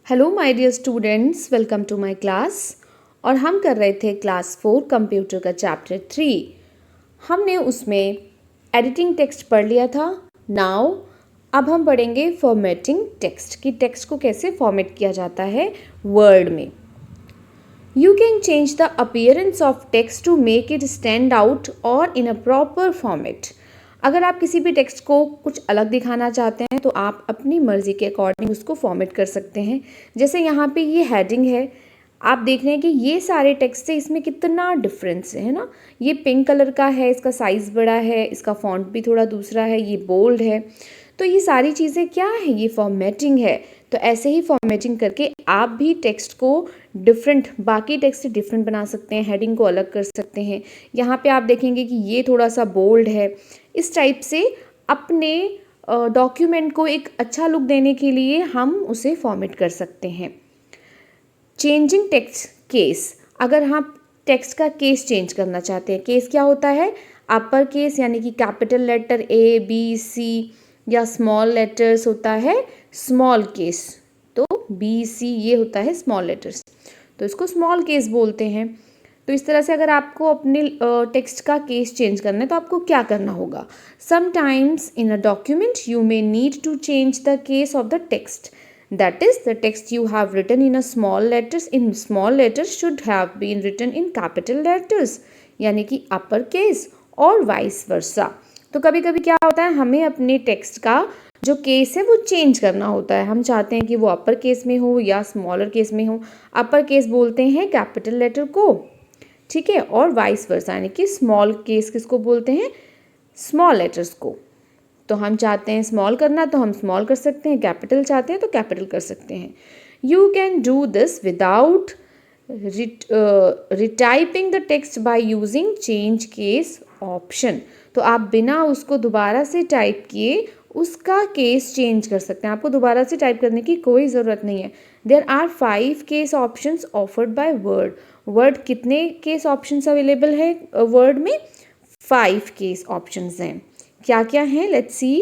Hello my dear students, welcome to my class. और हम कर रहे थे क्लास 4 कंप्यूटर का चैप्टर 3। हमने उसमें एडिटिंग टेक्स्ट पढ़ लिया था। नाउ अब हम पढ़ेंगे फॉर्मेटिंग टेक्स्ट कि टेक्स्ट को कैसे फॉर्मेट किया जाता है वर्ड में। You can change the appearance of text to make it stand out और इन अ प्रॉपर फॉर्मेट। अगर आप किसी भी टेक्स्ट को कुछ अलग दिखाना चाहते हैं तो आप अपनी मर्ज़ी के अकॉर्डिंग उसको फॉर्मेट कर सकते हैं। जैसे यहाँ पे ये हेडिंग है, आप देख रहे हैं कि ये सारे टेक्स्ट से इसमें कितना डिफरेंस है ना। ये पिंक कलर का है, इसका साइज़ बड़ा है, इसका फॉन्ट भी थोड़ा दूसरा है, ये बोल्ड है। तो ये सारी चीज़ें क्या है, ये फॉर्मेटिंग है। तो ऐसे ही फॉर्मेटिंग करके आप भी टेक्स्ट को डिफरेंट, बाकी टेक्स्ट से डिफरेंट बना सकते हैं, हेडिंग को अलग कर सकते हैं। यहाँ पे आप देखेंगे कि ये थोड़ा सा बोल्ड है। इस टाइप से अपने डॉक्यूमेंट को एक अच्छा लुक देने के लिए हम उसे फॉर्मेट कर सकते हैं। चेंजिंग टेक्स्ट केस, अगर हम टेक्स्ट का केस चेंज करना चाहते हैं, केस क्या होता है, अपर केस यानी कि capital letter A, B, C, या स्मॉल लेटर्स होता है स्मॉल केस। तो B, C ये होता है स्मॉल लेटर्स, तो इसको स्मॉल केस बोलते हैं। तो इस तरह से अगर आपको अपने टेक्स्ट का केस चेंज करना है तो आपको क्या करना होगा, sometimes in a document you may need to change the case of the text, that is the text you have written in a small letters should have been written in capital letters यानी कि upper case और vice versa. तो कभी कभी क्या होता है, हमें अपने टेक्स्ट का जो केस है वो चेंज करना होता है। हम चाहते हैं कि वो अपर केस में हो या स्मॉलर केस में हो। अपर केस बोलते हैं कैपिटल लेटर को, ठीक है, और वाइस वर्सा यानी कि स्मॉल केस किसको बोलते हैं, स्मॉल लेटर्स को। तो हम चाहते हैं स्मॉल करना तो हम स्मॉल कर सकते हैं, कैपिटल चाहते हैं तो कैपिटल कर सकते हैं। You can do this without retyping the text by using change case option. तो आप बिना उसको दोबारा से टाइप किए उसका केस चेंज कर सकते हैं। आपको दोबारा से टाइप करने की कोई ज़रूरत नहीं है। There are 5 case options offered by word. Word कितने केस ऑप्शंस अवेलेबल है वर्ड में, 5 केस ऑप्शंस हैं। क्या क्या है, लेट्स सी।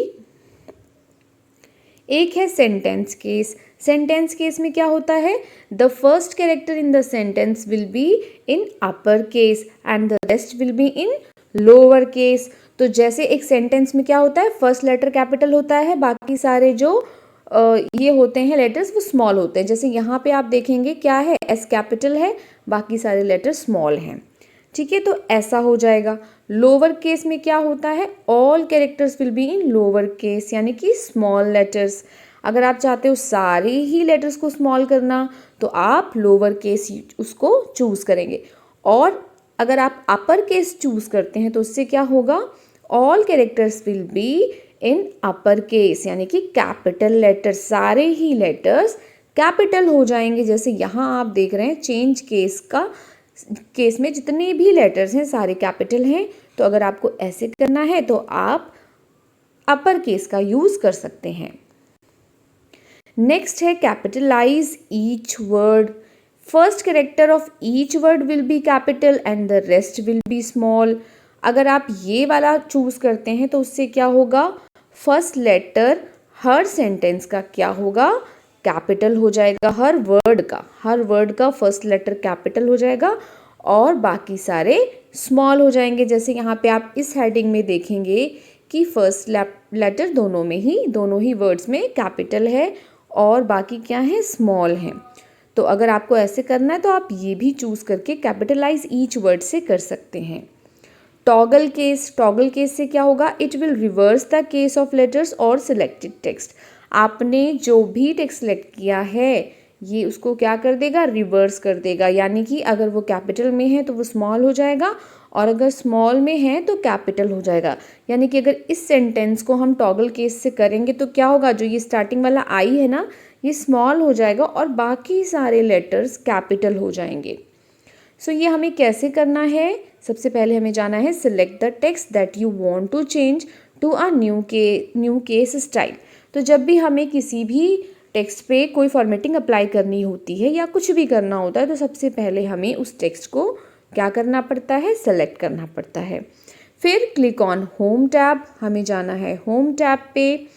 एक है सेंटेंस केस। सेंटेंस केस में क्या होता है, the first character in the sentence will be in upper case and the rest will be in lower case. तो जैसे एक सेंटेंस में क्या होता है, फर्स्ट लेटर कैपिटल होता है, बाकी सारे जो ये होते हैं लेटर्स वो स्मॉल होते हैं। जैसे यहाँ पे आप देखेंगे क्या है, एस कैपिटल है, बाकी सारे लेटर स्मॉल हैं, ठीक है। तो ऐसा हो जाएगा। लोअर केस में क्या होता है, all characters will be in lower case यानी कि स्मॉल लेटर्स। अगर आप चाहते हो सारे ही लेटर्स को स्मॉल करना तो आप लोअर केस उसको चूज़ करेंगे। और अगर आप अपर केस चूज़ करते हैं तो उससे क्या होगा, all characters will be in upper case यानी कि कैपिटल लेटर्स, सारे ही लेटर्स कैपिटल हो जाएंगे। जैसे यहाँ आप देख रहे हैं चेंज केस में जितने भी लेटर्स हैं सारे कैपिटल हैं। तो अगर आपको ऐसे करना है तो आप अपर केस का यूज कर सकते हैं। नेक्स्ट है capitalise each word. First character of each word will be capital and the rest will be small. अगर आप ये वाला चूज करते हैं तो उससे क्या होगा, फर्स्ट लेटर हर सेंटेंस का क्या होगा, कैपिटल हो जाएगा। हर वर्ड का फर्स्ट लेटर कैपिटल हो जाएगा और बाकी सारे स्मॉल हो जाएंगे। जैसे यहाँ पे आप इस हेडिंग में देखेंगे कि फर्स्ट लेटर दोनों ही वर्ड्स में कैपिटल है और बाकी क्या है, स्मॉल हैं। तो अगर आपको ऐसे करना है तो आप ये भी चूज़ करके कैपिटलाइज ईच वर्ड से कर सकते हैं। टॉगल केस से क्या होगा, it will reverse the case of letters और सिलेक्टेड टेक्स्ट। आपने जो भी टेक्स्ट सेलेक्ट किया है ये उसको क्या कर देगा, रिवर्स कर देगा। यानी कि अगर वो कैपिटल में है तो वो स्मॉल हो जाएगा और अगर स्मॉल में है तो कैपिटल हो जाएगा। यानी कि अगर इस सेंटेंस को हम टॉगल केस से करेंगे तो क्या होगा, जो ये स्टार्टिंग वाला आई है ना ये स्मॉल हो जाएगा और बाकी सारे लेटर्स कैपिटल हो जाएंगे। सो ये हमें कैसे करना है, सबसे पहले हमें जाना है select the text that you want to change to a new case style. तो जब भी हमें किसी भी टेक्स्ट पे कोई फॉर्मेटिंग अप्लाई करनी होती है या कुछ भी करना होता है तो सबसे पहले हमें उस टेक्स्ट को क्या करना पड़ता है, सेलेक्ट करना पड़ता है। फिर क्लिक ऑन होम टैब, हमें जाना है होम टैब पे,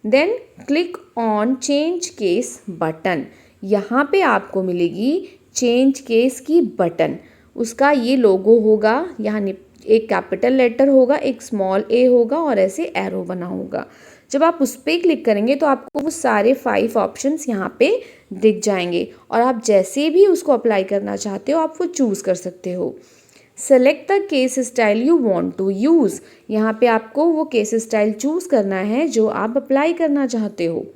then click on change case button. यहाँ पे आपको मिलेगी चेंज केस की बटन। उसका ये लोगो होगा, यहाँ एक कैपिटल लेटर होगा, एक स्मॉल ए होगा और ऐसे एरो बना होगा। जब आप उस पर क्लिक करेंगे तो आपको वो सारे 5 ऑप्शंस यहाँ पे दिख जाएंगे और आप जैसे भी उसको अप्लाई करना चाहते हो आप वो चूज़ कर सकते हो। Select the case style you want to use, यहाँ पे आपको वो केस स्टाइल चूज़ करना है जो आप अप्लाई करना चाहते हो।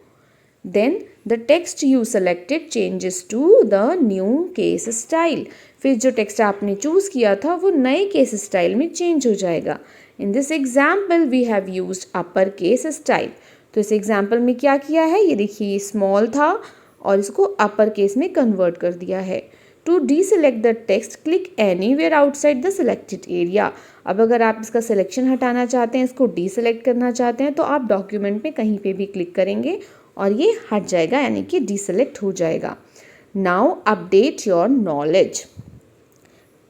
Then the text you selected changes to the new case style, फिर जो टेक्स्ट आपने चूज़ किया था वो नए केस स्टाइल में चेंज हो जाएगा। In this example we have used upper case style. तो इस एग्जाम्पल में क्या किया है, ये देखिए स्मॉल था और इसको अपर केस में कन्वर्ट कर दिया है। To deselect the text click anywhere outside the selected area. अब अगर आप इसका सिलेक्शन हटाना चाहते हैं, इसको डीसेलेक्ट करना चाहते हैं, तो आप डॉक्यूमेंट में कहीं पे भी क्लिक करेंगे और ये हट जाएगा, यानी कि डीसेलेक्ट हो जाएगा। Now update your knowledge.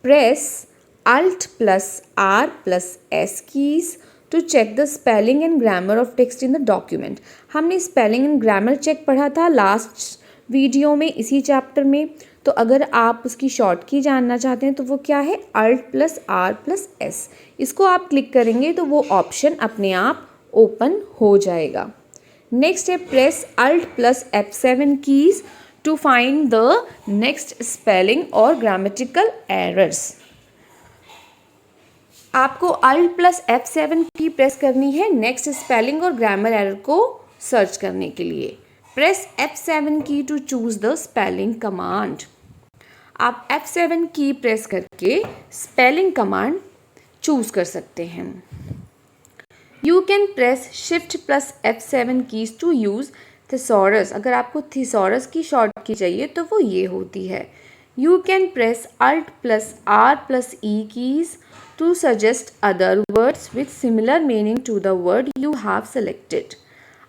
Press Alt+R+S keys to check the spelling and grammar of text in the document. हमने स्पेलिंग एंड ग्रामर चेक पढ़ा था लास्ट वीडियो में, इसी चैप्टर में। तो अगर आप उसकी शॉर्ट की जानना चाहते हैं तो वो क्या है, Alt+R+S। इसको आप क्लिक करेंगे तो वो ऑप्शन अपने आप ओपन हो जाएगा। नेक्स्ट है press Alt+F7 keys to find the next spelling और ग्रामेटिकल एरर्स। आपको Alt+F7 की प्रेस करनी है नेक्स्ट स्पेलिंग और ग्रामर एरर को सर्च करने के लिए। Press F7 key to choose the spelling command. आप F7 की प्रेस करके स्पेलिंग कमांड चूज़ कर सकते हैं। You can press Shift+F7 keys to use thesaurus. अगर आपको थिसॉरस की शॉर्ट की चाहिए तो वो ये होती है। You can press Alt+R+E keys to suggest other words with similar meaning to the word you have selected.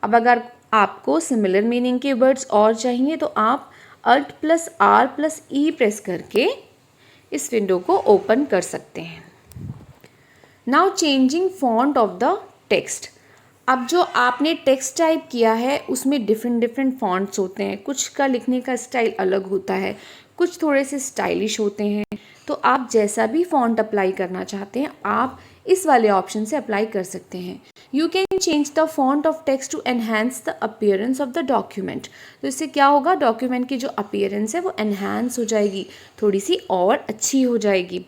अब अगर आपको सिमिलर मीनिंग के वर्ड्स और चाहिए तो आप Alt+R+E प्रेस करके इस विंडो को ओपन कर सकते हैं। Now changing font of the text. अब जो आपने टेक्स्ट टाइप किया है उसमें डिफरेंट फॉन्ट्स होते हैं, कुछ का लिखने का स्टाइल अलग होता है, कुछ थोड़े से स्टाइलिश होते हैं। तो आप जैसा भी फॉन्ट अप्लाई करना चाहते हैं आप इस वाले ऑप्शन से अप्लाई कर सकते हैं। You can change the font of text to enhance the appearance of the document. तो इससे क्या होगा, डॉक्यूमेंट की जो अपीयरेंस है वो एनहांस हो जाएगी, थोड़ी सी और अच्छी हो जाएगी।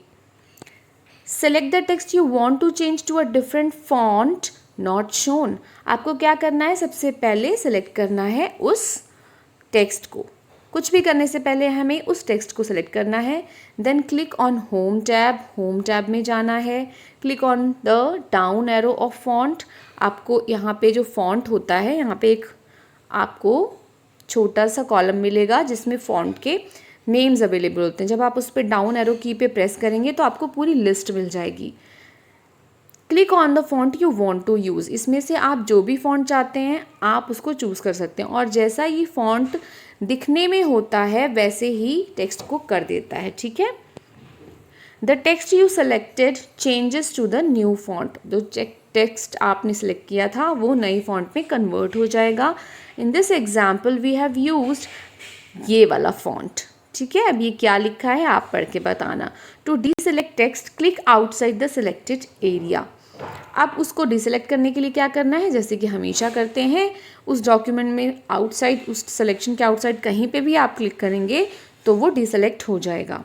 Select the text you want to change to a different font not shown. आपको क्या करना है, सबसे पहले सेलेक्ट करना है उस टेक्स्ट को। कुछ भी करने से पहले हमें उस टेक्स्ट को सेलेक्ट करना है। Then click on home tab में जाना है। Click on the down arrow of font. आपको यहाँ पे जो फॉन्ट होता है, यहाँ पे एक आपको छोटा सा कॉलम मिलेगा जिसमें फॉन्ट के नेम्स अवेलेबल होते हैं। जब आप उस पर डाउन एरो की पे प्रेस करेंगे तो आपको पूरी लिस्ट मिल जाएगी। Click on the font you want to use. इसमें से आप जो भी फॉन्ट चाहते हैं आप उसको चूज़ कर सकते हैं और जैसा ये फॉन्ट दिखने में होता है वैसे ही टेक्स्ट को कर देता है, ठीक है। The text you selected changes to the new font. जो टेक्स्ट आपने सेलेक्ट किया था वो नई फॉन्ट में कन्वर्ट हो जाएगा। In this example we have used ये वाला फॉन्ट, ठीक है। अब ये क्या लिखा है आप पढ़ के बताना। To deselect text click outside the selected area. अब उसको डिसेलेक्ट करने के लिए क्या करना है, जैसे कि हमेशा करते हैं, उस डॉक्यूमेंट में आउटसाइड, उस सिलेक्शन के आउटसाइड कहीं पे भी आप क्लिक करेंगे तो वो डिसेलेक्ट हो जाएगा।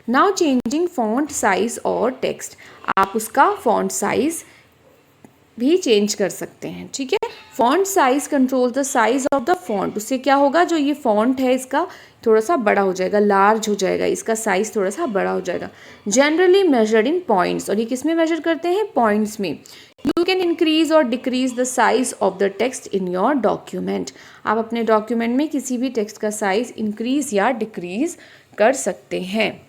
नाउ चेंजिंग फॉन्ट साइज और टेक्स्ट। आप उसका फॉन्ट साइज भी चेंज कर सकते हैं, ठीक है। Font size control the size of the font. उससे क्या होगा, जो ये फॉन्ट है इसका थोड़ा सा बड़ा हो जाएगा, लार्ज हो जाएगा, इसका साइज थोड़ा सा बड़ा हो जाएगा। Generally measured in points. और ये किस में मेजर करते हैं, पॉइंट्स में। यू कैन इंक्रीज और decrease the size of the text in your document. आप अपने डॉक्यूमेंट में किसी भी टेक्स्ट का साइज इंक्रीज या डिक्रीज कर सकते हैं।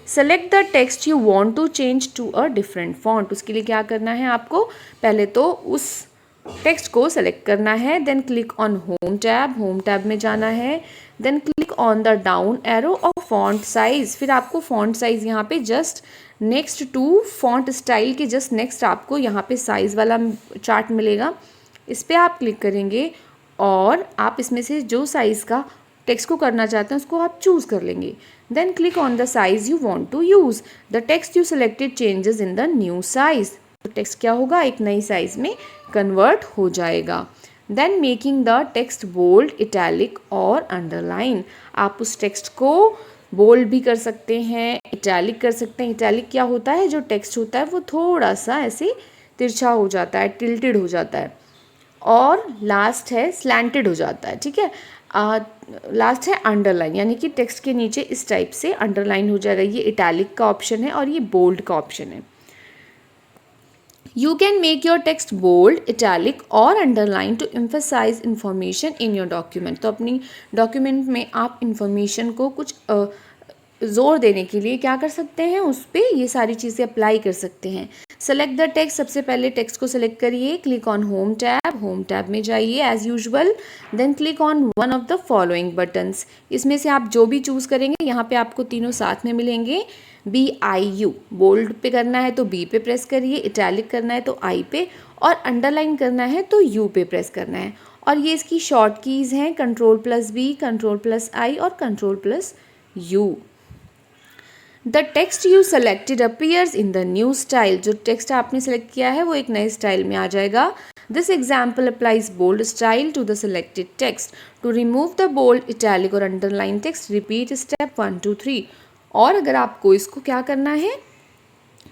Select the text you want to change to a different font. उसके लिए क्या करना है आपको, पहले तो उस टेक्स्ट को सेलेक्ट करना है। Then click on home tab में जाना है। Then click on the down arrow of font size. फिर आपको फॉन्ट साइज यहाँ पे just next to font style के जस्ट नेक्स्ट आपको यहाँ पे साइज वाला चार्ट मिलेगा, इस पर आप क्लिक करेंगे और आप इसमें से जो साइज़ का टेक्स्ट को करना चाहते हैं उसको आप चूज़ कर लेंगे। Then click on the size you want to use. The text you selected changes in the new size. तो टेक्स्ट क्या होगा, एक नई साइज में कन्वर्ट हो जाएगा। Then making the text bold, italic और अंडरलाइन। आप उस टेक्स्ट को बोल्ड भी कर सकते हैं, इटैलिक कर सकते हैं। इटैलिक क्या होता है, जो टेक्स्ट होता है वो थोड़ा सा ऐसे तिरछा हो जाता है, टिल्टेड हो जाता है। और लास्ट है स्लैंटेड हो जाता है, ठीक है। लास्ट है अंडरलाइन, यानी कि टेक्स्ट के नीचे इस टाइप से अंडरलाइन हो जाएगा। ये इटैलिक का ऑप्शन है और ये बोल्ड का ऑप्शन है। You can make your text bold, italic और underline to emphasize information in your document। तो अपनी डॉक्यूमेंट में आप इंफॉर्मेशन को कुछ ज़ोर देने के लिए क्या कर सकते हैं, उस पर ये सारी चीज़ें अप्लाई कर सकते हैं। सेलेक्ट द टेक्स्ट, सबसे पहले टेक्स्ट को सेलेक्ट करिए। Click on home tab, home tab में जाइए as usual. Then click on one of the following buttons. इसमें से आप जो भी चूज़ करेंगे, यहाँ पे आपको तीनों साथ में मिलेंगे। BIU, बोल्ड पे करना है तो B पे प्रेस करिए, इटैलिक करना है तो I पे, और अंडरलाइन करना है तो U पे प्रेस करना है। और ये इसकी शॉर्ट कीज़ हैं Ctrl+B, Ctrl+I और Ctrl+U। The text you selected appears in the new style. जो टेक्स्ट आपने सेलेक्ट किया है वो एक नए स्टाइल में आ जाएगा। This example applies bold style to the selected text. To remove the bold, italic और अंडरलाइन टेक्स्ट, रिपीट स्टेप 1 2 3। और अगर आपको इसको क्या करना है,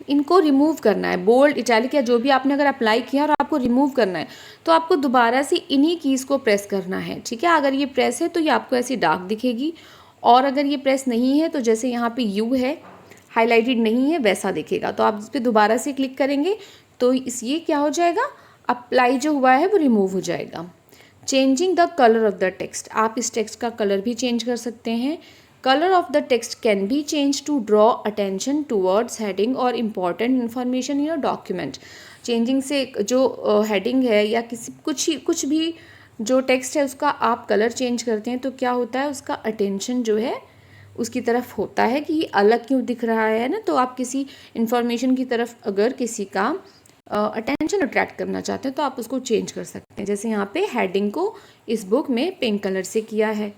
इनको रिमूव करना है, बोल्ड, इटैलिक या जो भी आपने अगर अप्लाई किया और आपको रिमूव करना है, तो आपको दोबारा से इन्हीं कीज़ को प्रेस करना है, ठीक है। अगर ये प्रेस है तो ये आपको ऐसी डार्क दिखेगी, और अगर ये प्रेस नहीं है तो जैसे यहाँ पे यू है, हाईलाइटेड नहीं है, वैसा दिखेगा। तो आप इस पर दोबारा से क्लिक करेंगे तो ये क्या हो जाएगा, अप्लाई जो हुआ है वो रिमूव हो जाएगा। Changing the colour of the text, आप इस टेक्स्ट का कलर भी चेंज कर सकते हैं। Colour of the text can be change to draw attention towards heading और important information in your document. Changing से जो हेडिंग है या कुछ भी जो टेक्स्ट है उसका आप कलर चेंज करते हैं तो क्या होता है, उसका अटेंशन जो है उसकी तरफ होता है कि ये अलग क्यों दिख रहा है ना। तो आप किसी इन्फॉर्मेशन की तरफ अगर किसी का अटेंशन अट्रैक्ट करना चाहते हैं तो आप उसको चेंज कर सकते हैं। जैसे यहाँ पे हेडिंग को इस बुक में पिंक कलर से किया है।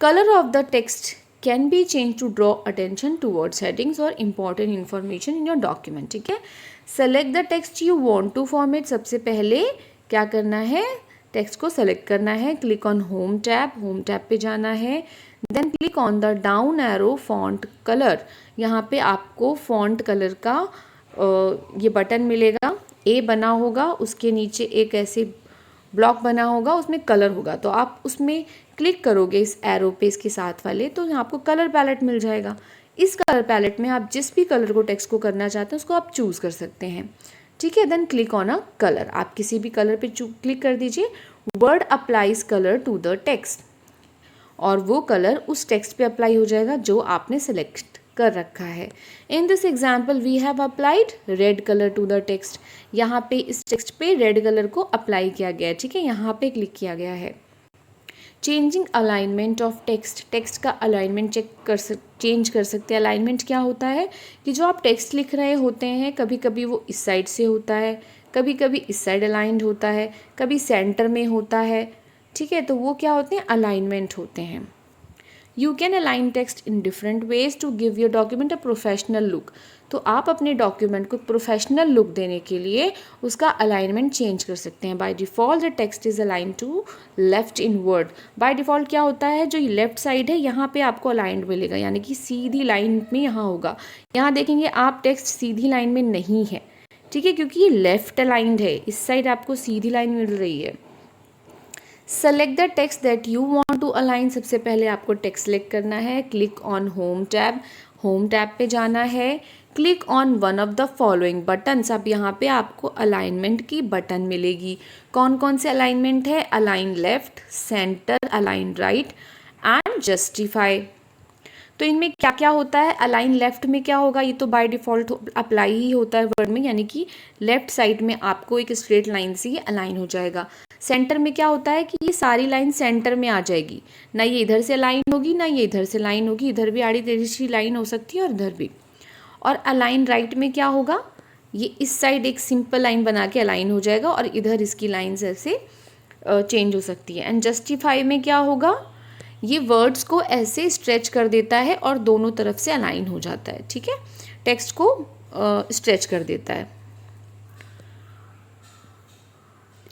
Colour of the text can be change to draw attention towards headings और important information in your document, ठीक है। Select the text you want to format. सबसे पहले क्या करना है, टेक्स्ट को सेलेक्ट करना है। Click on home tab, home tab पे जाना है। Then click on the down arrow font colour. यहाँ पे आपको फॉन्ट कलर का ये बटन मिलेगा, ए बना होगा, उसके नीचे एक ऐसे ब्लॉक बना होगा, उसमें कलर होगा। तो आप उसमें क्लिक करोगे इस एरो पे, इसके साथ वाले, तो यहाँ आपको कलर पैलेट मिल जाएगा। इस कलर पैलेट में आप जिस भी कलर को टेक्स्ट को करना चाहते हैं उसको आप चूज़ कर सकते हैं, ठीक है। Then click on a colour, आप किसी भी कलर पे क्लिक कर दीजिए। Word applies colour to the text, और वो कलर उस टेक्स्ट पे अप्लाई हो जाएगा जो आपने सेलेक्ट कर रखा है। In this example we have applied red colour to the text. यहाँ पे इस टेक्स्ट पे रेड कलर को अप्लाई किया गया है, ठीक है, यहाँ पे क्लिक किया गया है। Changing alignment of text, text का अलाइनमेंट चेंज कर सकते हैं। अलाइनमेंट क्या होता है कि जो आप टेक्स्ट लिख रहे होते हैं, कभी कभी वो इस साइड से होता है, कभी कभी इस साइड अलाइंड होता है, कभी सेंटर में होता है, ठीक है। तो वो क्या होते हैं, अलाइनमेंट होते हैं। You can align text in different ways to give your document a professional look. तो आप अपने डॉक्यूमेंट को प्रोफेशनल लुक देने के लिए उसका अलाइनमेंट चेंज कर सकते हैं। By default the text is align to left in word. By default क्या होता है, जो लेफ्ट साइड है यहाँ पे आपको अलाइंड मिलेगा, यानी कि सीधी लाइन में यहाँ होगा। यहाँ देखेंगे आप टेक्स्ट सीधी लाइन में नहीं है, ठीक है, क्योंकि ये लेफ्ट अलाइंड है, इस साइड आपको सीधी लाइन मिल रही है। Select the text that you want to align. सबसे पहले आपको टेक्स्ट सेलेक्ट करना है। Click on home tab, home tab पे जाना है। Click on one of the following buttons. अब यहाँ पे आपको अलाइनमेंट की बटन मिलेगी। कौन कौन से अलाइनमेंट है, align left, centre, align right and justify. तो इनमें क्या क्या होता है, अलाइन लेफ्ट में क्या होगा, ये तो बाय डिफ़ॉल्ट अप्लाई ही होता है वर्ड में, यानी कि लेफ्ट साइड में आपको एक स्ट्रेट लाइन से ये अलाइन हो जाएगा। सेंटर में क्या होता है कि ये सारी लाइन सेंटर में आ जाएगी, ना ये इधर से लाइन होगी ना ये इधर से लाइन होगी, इधर भी आड़ी टेढ़ी लाइन हो सकती है और इधर भी। और अलाइन राइट में क्या होगा, ये इस साइड एक सिंपल लाइन बना के अलाइन हो जाएगा और इधर इसकी लाइन्स ऐसे चेंज हो सकती है। एंड जस्टिफाई में क्या होगा, ये वर्ड्स को ऐसे स्ट्रेच कर देता है और दोनों तरफ से अलाइन हो जाता है, ठीक है, टेक्स्ट को स्ट्रेच कर देता है।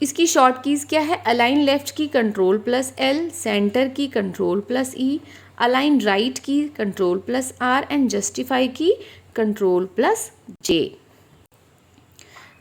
इसकी शॉर्ट कीज़ क्या है, अलाइन लेफ्ट की कंट्रोल प्लस एल, सेंटर की control plus E, align right की control plus R and justify की control plus J.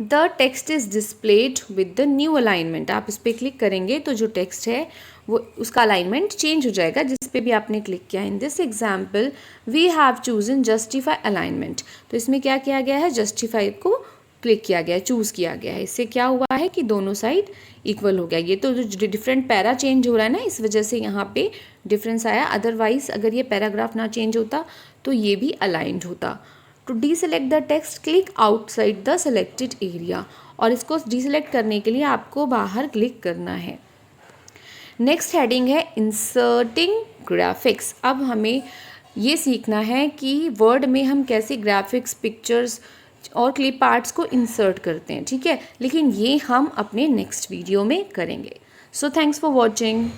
The text is displayed with the new alignment. आप इस पर क्लिक करेंगे तो जो टेक्स्ट है वो उसका अलाइनमेंट चेंज हो जाएगा जिस पे भी आपने क्लिक किया। In this example we have chosen justify alignment. तो इसमें क्या किया गया है, जस्टिफाई को क्लिक किया गया है, चूज़ किया गया है। इससे क्या हुआ है कि दोनों साइड इक्वल हो गया। ये तो जो डिफरेंट पैरा चेंज हो रहा है ना, इस वजह से यहाँ पे डिफरेंस आया। अदरवाइज अगर ये पैराग्राफ ना चेंज होता तो ये भी अलाइंड होता। To deselect the text click outside the selected area. और इसको डीसेलेक्ट करने के लिए आपको बाहर क्लिक करना है। नेक्स्ट हेडिंग है इंसर्टिंग ग्राफिक्स। अब हमें ये सीखना है कि वर्ड में हम कैसे ग्राफिक्स, पिक्चर्स और क्लिप आर्ट्स को इंसर्ट करते हैं, ठीक है, लेकिन ये हम अपने नेक्स्ट वीडियो में करेंगे। So thanks for watching.